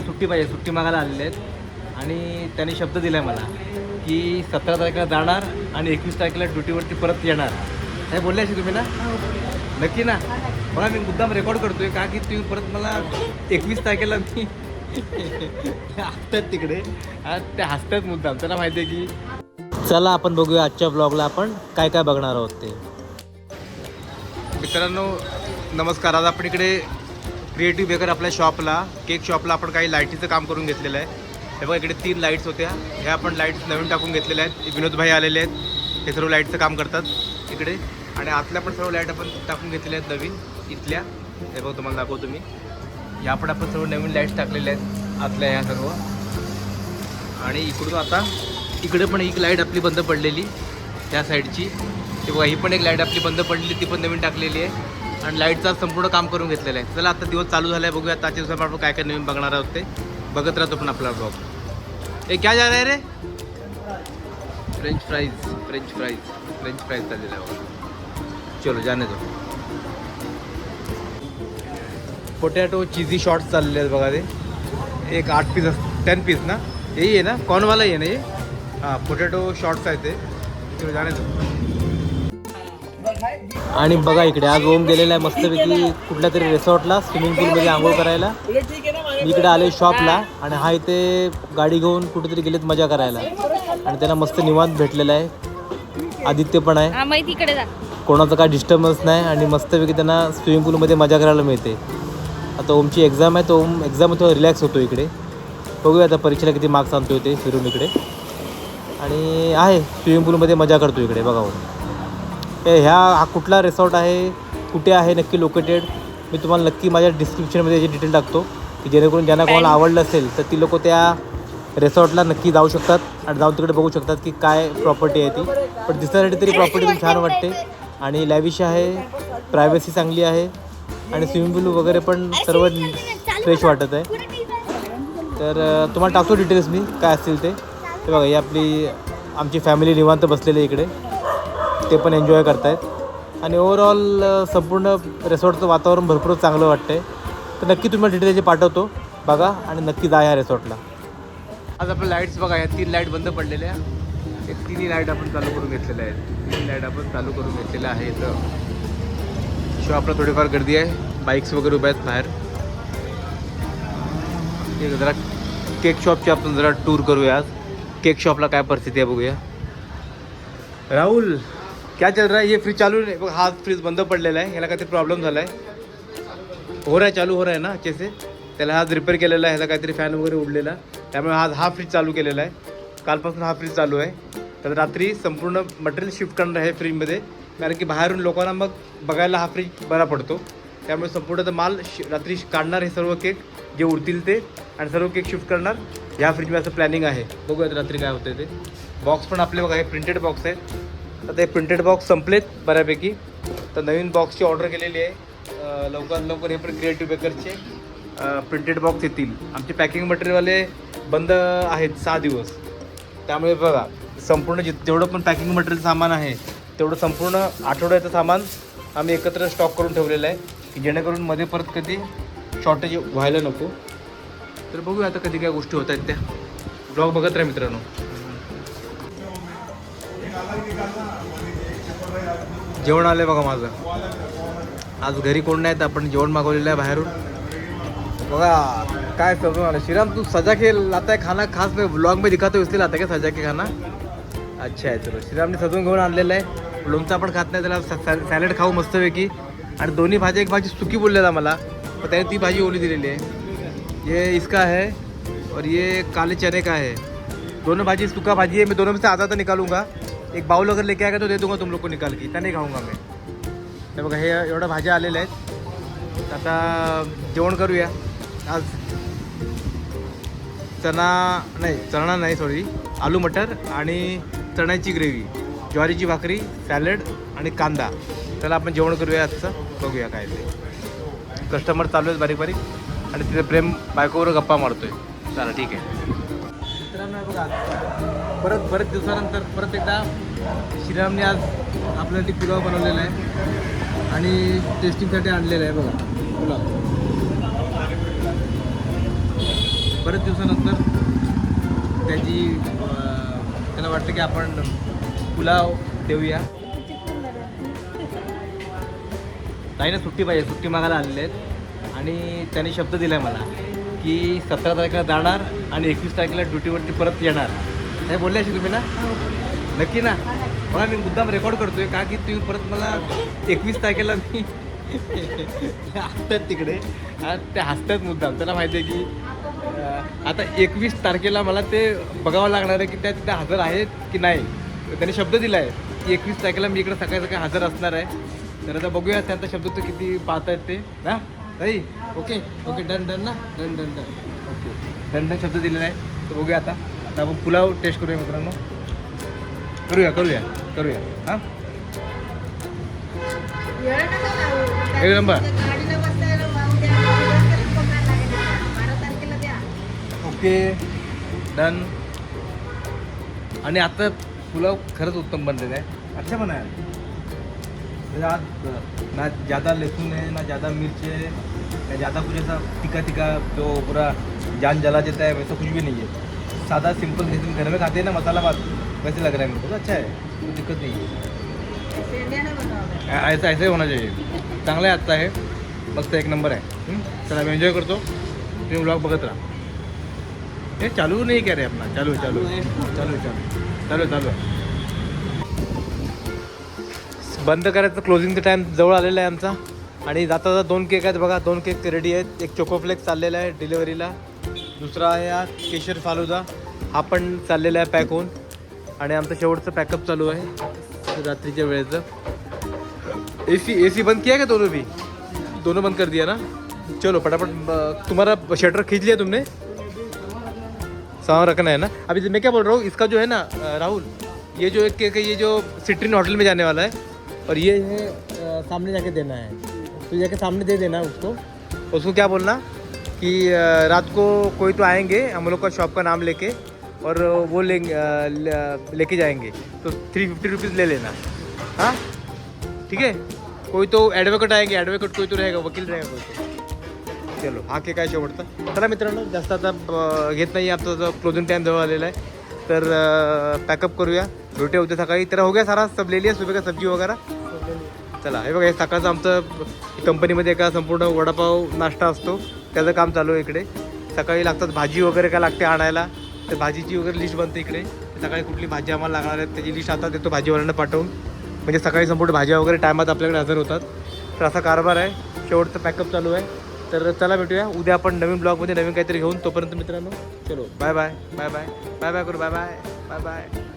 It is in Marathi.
सुट्टी पाहिजे, सुट्टी मागायला आलेले आहेत आणि त्यांनी शब्द दिला आहे मला की 17 तारखेला जाणार आणि 21 तारखेला ड्युटीवरती परत येणार. हे बोलले असे तुम्ही ना? नक्की ना? बघा मी मुद्दाम रेकॉर्ड करतोय का की तुम्ही परत मला 21 तारखेला मी हसतात तिकडे, ते हसतात मुद्दाम, त्यांना माहिती आहे की. चला आपण बघूया आजच्या ब्लॉगला आपण काय काय बघणार आहोत ते. मित्रांनो नमस्कार. आज आपण इकडे क्रिएटिव्ह बेकर आपल्या शॉपला, केक शॉपला आपण काही लाईटीचं काम करून घेतलेलं आहे. हे बघा इकडे 3 लाईट्स होत्या, ह्या आपण लाईट्स नवीन टाकून घेतलेल्या आहेत. विनोदभाई आलेले आहेत, हे सर्व लाईटचं काम करतात इकडे. आणि आतल्या पण सर्व लाईट आपण टाकून घेतलेल्या आहेत नवीन इथल्या. हे बघा तुम्हाला दाखवतो मी, या पण आपण सर्व नवीन लाईट्स टाकलेल्या आहेत आतल्या ह्या सर्व. आणि इकडून आता इकडे पण एक लाईट आपली बंद पडलेली त्या साईडची, ते बघा ही पण एक लाईट आपली बंद पडलेली, ती पण नवीन टाकलेली आहे. आणि लाईटचं संपूर्ण काम करून घेतलेलं आहे. चला आता दिवस चालू झाला आहे, बघूया आजच्या दिवसात आपण काय काय नवीन बघणार आहोत ते. बघत राहतो पण आपला ब्लॉग. हे क्या जा रहा है रे? फ्रेंच फ्राईज चाललेला आहे बघा. चलो जाने दो. पोटॅटो चीजी शॉर्ट्स चाललेले आहेत बघा. ते एक 8 पीस 10 पीस ना, यही आहे ना, कॉर्नवाला आहे ना ये? हां पोटॅटो शॉर्ट्स आहे ते. चलो जाने दो. आणि बघा इकडे आज ओम गेलेला आहे मस्तपैकी कुठल्या तरी रिसॉर्टला स्विमिंग पूलमध्ये आंघोळ करायला. मी इकडे आले शॉपला आणि हा इथे गाडी घेऊन कुठेतरी गेलेत मजा करायला. आणि त्यांना मस्त निवांत भेटलेला आहे. आदित्य पण आहे, कोणाचं काय डिस्टर्बन्स नाही आणि मस्तपैकी त्यांना स्विमिंग पूलमध्ये मजा करायला मिळते. आता ओमची एक्झाम आहे, तो ओम एक्झाम थोडा रिलॅक्स होतो इकडे. बघूया आता परीक्षेला किती मार्क्स आणतो ते फिरून इकडे. आणि आहे स्विमिंग पूलमध्ये मजा करतो इकडे. बघा ओम हा कुठला रिसॉर्ट आहे, कुठे आहे नक्की लोकेटेड, मी तुम्हाला नक्की माझ्या डिस्क्रिप्शनमध्ये याची डिटेल टाकतो की जेणेकरून ज्यांना कोणाला आवडलं असेल तर ती लोक त्या रिसॉर्टला नक्की जाऊ शकतात आणि जाऊन तिकडे बघू शकतात की काय प्रॉपर्टी आहे ती. पण दिसण्यासाठी तरी प्रॉपर्टी पण छान वाटते आणि लॅविश आहे, प्रायव्हसी चांगली आहे आणि स्विमिंग पूल वगैरे पण सर्व फ्रेश वाटत आहे. तर तुम्हाला टाकतो डिटेल्स मी काय असतील ते. बघा ही आपली आमची फॅमिली निवांत बसलेली इकडे, ते पण एन्जॉय करतायत. आणि ओव्हरऑल संपूर्ण रिसॉर्टचं वातावरण भरपूर चांगलं वाटतं आहे. तर नक्की तुम्हाला डिटेल याची पाठवतो, बघा आणि नक्की जा या रिसॉर्टला. आज आपल्या लाईट्स बघा, या 3 लाईट बंद पडलेल्या, हे 3ही लाईट आपण चालू करून घेतलेल्या आहेत. 3 लाईट आपण चालू करून घेतलेल्या आहेत. शॉपला थोडीफार गर्दी आहे, बाईक्स वगैरे उभ्या आहेत बाहेर. हे जरा केक शॉपची आपण जरा टूर करूया. आज केक शॉपला काय परिस्थिती आहे बघूया. राहुल क्या चल रहा है? ये फ्रिज चालू नहीं, हा फ्रीज बंद पडलेला आहे, ह्याला काहीतरी प्रॉब्लेम झाला आहे. हो रहा है, चालू हो रहा है ना अच्छे से. त्याला आज रिपेअर केलेला आहे, ह्याला काहीतरी फॅन वगैरे उडलेला, त्यामुळे आज हा फ्रीज चालू केलेला आहे. कालपासून हा फ्रीज चालू आहे. तर रात्री संपूर्ण मटेरियल शिफ्ट करणार आहे फ्रीजमध्ये, कारण की बाहेरून लोकांना मग बघायला हा फ्रीज बरा पडतो. त्यामुळे संपूर्ण माल रात्री काढणार, हे सर्व केक जे उरतील ते, आणि सर्व केक शिफ्ट करणार ह्या फ्रीजमध्ये, असं प्लॅनिंग आहे. बघूया रात्री काय होतं ते. बॉक्स पण आपले बघा हे प्रिंटेड बॉक्स आहेत. आता हे प्रिंटेड बॉक्स संपलेत बऱ्यापैकी, तर नवीन बॉक्सची ऑर्डर केलेली आहे. लवकरात लवकर हे पण क्रिएटिव्ह बेकरचे प्रिंटेड बॉक्स येतील. आमचे पॅकिंग मटेरियलवाले बंद आहेत 6 दिवस, त्यामुळे बघा संपूर्ण जेवढं पण पॅकिंग मटेरियल सामान आहे तेवढं संपूर्ण आठवड्याचं सामान आम्ही एकत्र स्टॉक करून ठेवलेलं आहे की जेणेकरून मध्ये परत कधी शॉर्टेज व्हायला नको. तर बघूया आता कधी काय गोष्टी होत आहेत त्या. ब्लॉग बघत राहा मित्रांनो. जेवण आलं बघा माझं. आज घरी कोण नाही तर आपण जेवण मागवलेलं आहे बाहेरून. बघा काय सजून आलं. श्रीराम तू सजा के लाता है खाना, खास मैं ब्लॉग में दिखाता हूँ इसलिए लाता है क्या सजा के खाना? अच्छा आहे. चलो श्रीरामने सजवून घेऊन आणलेलं आहे. लोणचा पण खात नाही, त्याला सॅलड खाऊ मस्तपैकी. आणि दोन्ही भाज्या, एक भाजी सुकी बोललेला मला, तर त्याने ती भाजी ओली दिलेली आहे. ये इसका है और ये काले चने का है. दोनों भाजी सूखा भाजी है. मैं दोनों में से आधा निकालूंगा. एक बाउल अगर लेके आएगा तो दे दूंगा तुम लोग को निकाल के, इतना नहीं खाऊंगा मैं. हे बघा हे एवढ्या भाज्या आलेल्या आहेत. आता जेवण करूया. आज चणा नाही सॉरी आलू मटर आणि चण्याची ग्रेव्ही, ज्वारीची भाकरी, सॅलड आणि कांदा. त्याला आपण जेवण करूया आजचं. बघूया काय ते. कस्टमर चालू आहेत बारीक बारीक आणि तिथे प्रेम बायकोवर गप्पा मारतोय. चला ठीक आहे मित्रांनो. बघा परत बरेच दिवसानंतर परत एकदा श्रीरामने आज आपल्यासाठी पुलाव बनवलेला आहे आणि टेस्टिंगसाठी आणलेलं आहे. बघा पुलाव बरेच दिवसानंतर त्याला वाटतं की आपण पुलाव देऊया. ताईने सुट्टी पाहिजे, सुट्टी मागायला आलेले आहेत आणि त्याने शब्द दिला आहे मला की 17 तारखेला जाणार आणि 21 तारखेला ड्युटीवरती परत येणार. हे बोलले अशी तुम्ही ना? नक्की ना? मला मी मुद्दाम रेकॉर्ड करतोय का की तुम्ही परत मला 21 तारखेला मी हसतात तिकडे, ते हसतात मुद्दाम. त्याला माहिती आहे की आता 21 तारखेला मला ते बघावं लागणार आहे की त्या तिथे हजर आहेत की नाही. त्याने शब्द दिला आहे की 21 तारखेला मी इकडे सकाळी सकाळी हजर असणार आहे. तर आता बघूया त्यांचा शब्द तो किती पाहतायत ते ना. ताई ओके ओके डन डन ना, done done done okay done done शब्द दिलेला आहे. तर बघूया आता आपण पुलाव टेस्ट करूया मित्रांनो. करूया करूया करूया हां एक नंबर. Okay done. आणि आता पुलाव खरंच उत्तम बनलेला आहे. अच्छा बना है ना, ज़्यादा लहसुन है ना ज़्यादा मिर्च है ना ज़्यादा कुछ ऐसा तिक्का तिक्का जो पूरा जान जला देता है, वैसा कुछ भी नहीं है. सादा सिंपल जैसे घर में खाते हैं ना मसाला भात, वैसे लग रहा है मेरे को. तो अच्छा है, कोई दिक्कत नहीं है. ऐसा ऐसे होना चाहिए. चांगला आहे आजचा आहे, मस्त एक नंबर आहे. चला मी एन्जॉय करतो, तुम्ही व्लॉग बघत राहा. हे चालू नाही क्या रे आपला, चालू चालू चालू चालू चालू चालू आहे. बंद करायचं क्लोजिंगचा टाईम जवळ आलेला आहे आमचा. आणि जाता जाता 2 केक आहेत बघा, 2 केक रेडी आहेत. एक चोकोफ्लेक्स चाललेला आहे डिलिव्हरीला, दुसरा आहे हा केशर फालुदा, हा पण चाललेला आहे पॅक होऊन. आणि आमचं शेवटचं पॅकअप चालू आहे रात्रीच्या वेळेचं. एसी बंद किया क्या दोनों भी? दोनों बंद कर दिया ना. चलो फटाफट. तुम्हारा शटर खींच लिया तुमने, सामान रखना है ना. अभी मैं क्या बोल रहा हूँ, इसका जो है ना राहुल, ये जो एक केक है ये जो सिट्रीन होटल में जाने वाला है, और ये है सामने जाके देना है. तो जाके सामने दे देना उसको क्या बोलना कि रात को कोई तो आएंगे हम लोग का शॉप का नाम लेके, और वो लेके जाएंगे. तो 350 रुपीज़ ले लेना. हाँ ठीक है. कोई तो ॲडव्होकेट आएंगे, ॲडव्होकेट कोई तो रहेगा, वकील रहेगा कोई तो. चलो हा केक आहे शेवटचा. चला मित्रांनो, जास्त आता घेत नाही, आपचा क्लोजिंग टाईम जवळ आलेला आहे. तर पॅकअप करूया, भेटूया उद्या सकाळी. तर हो गया सारा, सब ले लिया सुबह का सब्जी वगैरह. चला हे बघा, हे सकाळचं आमचं कंपनीमध्ये एका संपूर्ण वडापाव नाश्ता असतो, त्याचं काम चालू आहे इकडे. सकाळी लागतात भाजी वगैरे काय लागते आणायला, तर भाजीची वगैरे लिस्ट बनते इकडे. सकाळी कुठली भाजी आम्हाला लागणार आहे त्याची लिस्ट आता देतो भाजीवाल्यांना पाठवून, म्हणजे सकाळी संपूर्ण भाज्या वगैरे टायमात आपल्याकडे हजर होतात. तर असा कारभार आहे. शेवटचं पॅकअप चालू आहे. तर चला भेटूया उद्या आपण नवीन ब्लॉगमध्ये नवीन काहीतरी घेऊन. तोपर्यंत मित्रांनो चलो bye bye bye bye bye bye करू. Bye bye bye bye.